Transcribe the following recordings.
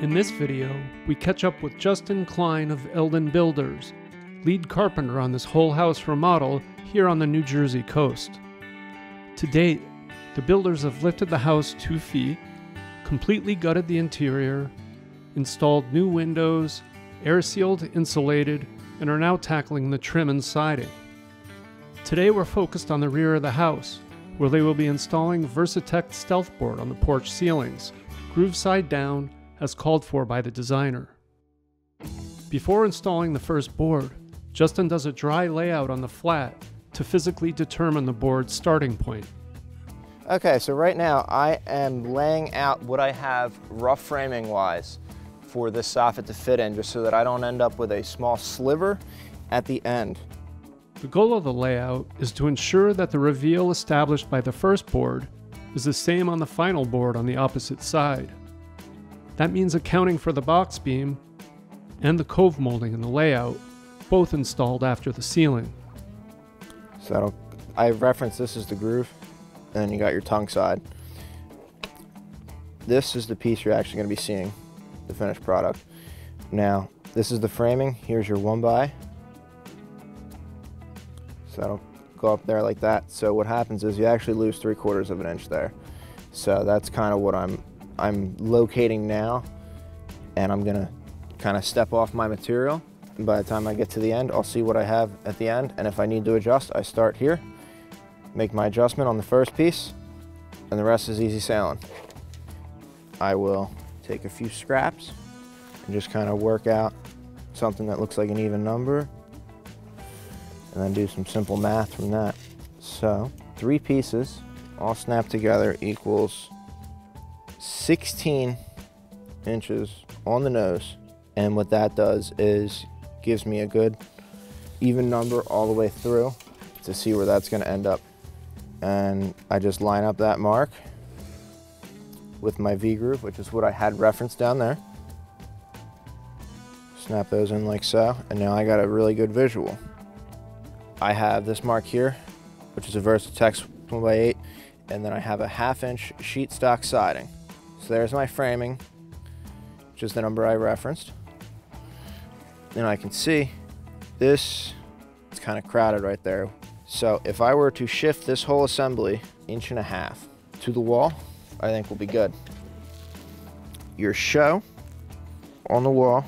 In this video, we catch up with Justin Cline of Eldon Builders, lead carpenter on this whole house remodel here on the New Jersey coast. To date, the builders have lifted the house 2 feet, completely gutted the interior, installed new windows, air-sealed, insulated, and are now tackling the trim and siding. Today we're focused on the rear of the house, where they will be installing Versatech stealth board on the porch ceilings, groove side down, as called for by the designer. Before installing the first board, Justin does a dry layout on the flat to physically determine the board's starting point. Okay, so right now I am laying out what I have rough framing wise for this soffit to fit in, just so that I don't end up with a small sliver at the end. The goal of the layout is to ensure that the reveal established by the first board is the same on the final board on the opposite side. That means accounting for the box beam and the cove molding in the layout, both installed after the ceiling. So I referenced this as the groove, and then you got your tongue side. This is the piece you're actually going to be seeing, the finished product. Now, this is the framing. Here's your 1x. So that'll go up there like that. So what happens is you actually lose 3/4 of an inch there. So that's kind of what I'm locating now, and I'm gonna kind of step off my material. And by the time I get to the end, I'll see what I have at the end, and if I need to adjust, I start here, make my adjustment on the first piece, and the rest is easy sailing. I will take a few scraps and just kind of work out something that looks like an even number, and then do some simple math from that. So 3 pieces all snapped together equals 16 inches on the nose, and what that does is gives me a good even number all the way through to see where that's going to end up. And I just line up that mark with my V groove, which is what I had referenced down there. Snap those in like so, and now I got a really good visual. I have this mark here, which is a Versatech 1x8, and then I have a 1/2 inch sheet stock siding. So there's my framing, which is the number I referenced. And I can see this, it's kind of crowded right there. So if I were to shift this whole assembly 1.5 inches to the wall, I think we'll be good. Your show on the wall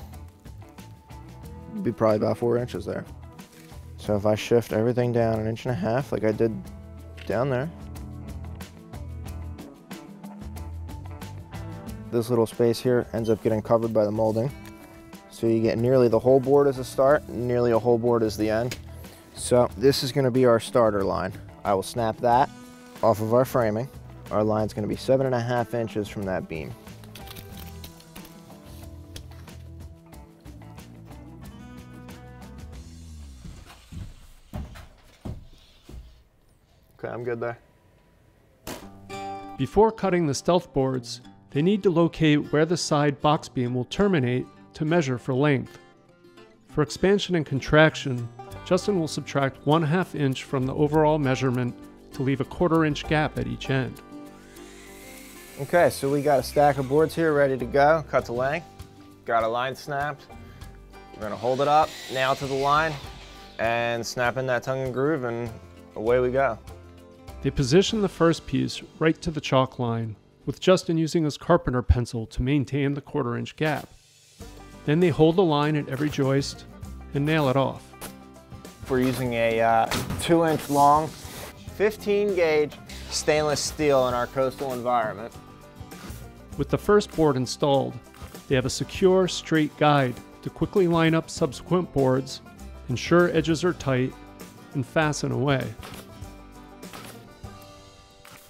would be probably about 4 inches there. So if I shift everything down 1.5 inches like I did down there, this little space here ends up getting covered by the molding. So you get nearly the whole board as a start, and nearly a whole board as the end. So this is going to be our starter line. I will snap that off of our framing. Our line's going to be 7.5 inches from that beam. Okay, I'm good there. Before cutting the stealth boards, they need to locate where the side box beam will terminate to measure for length. For expansion and contraction, Justin will subtract 1/2 inch from the overall measurement to leave a 1/4 inch gap at each end. Okay, so we got a stack of boards here ready to go, cut to length. Got a line snapped. We're gonna hold it up, nail to the line, and snap in that tongue and groove, and away we go. They position the first piece right to the chalk line, with Justin using his carpenter pencil to maintain the 1/4 inch gap. Then they hold the line at every joist and nail it off. We're using a 2 inch long, 15 gauge stainless steel in our coastal environment. With the first board installed, they have a secure, straight guide to quickly line up subsequent boards, ensure edges are tight, and fasten away.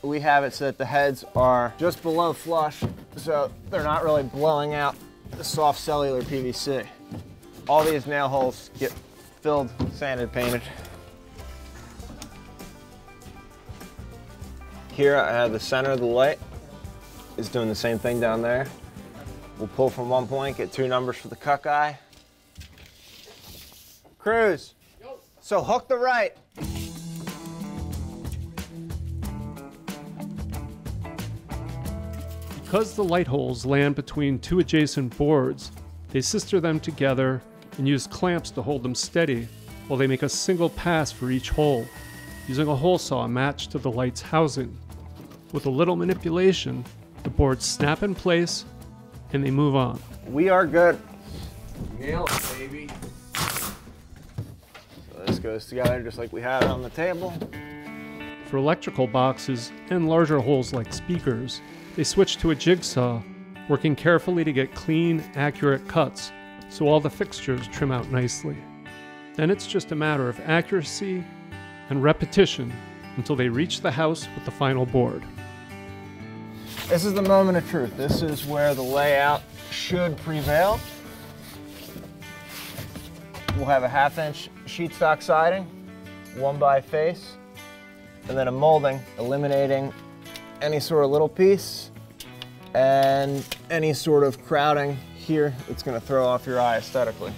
We have it so that the heads are just below flush, so they're not really blowing out the soft cellular PVC. All these nail holes get filled, sanded, painted. Here I have the center of the light. It's doing the same thing down there. We'll pull from one point, get 2 numbers for the cut guy. Cruz, so hook the right. Because the light holes land between two adjacent boards, they sister them together and use clamps to hold them steady while they make a single pass for each hole, using a hole saw matched to the light's housing. With a little manipulation, the boards snap in place and they move on. We are good. Nail it, baby. So this goes together just like we had it on the table. For electrical boxes and larger holes like speakers, they switch to a jigsaw, working carefully to get clean, accurate cuts so all the fixtures trim out nicely. Then it's just a matter of accuracy and repetition until they reach the house with the final board. This is the moment of truth. This is where the layout should prevail. We'll have a 1/2-inch sheet stock siding, 1x face, and then a molding, eliminating any sort of little piece and any sort of crowding here that's going to throw off your eye aesthetically.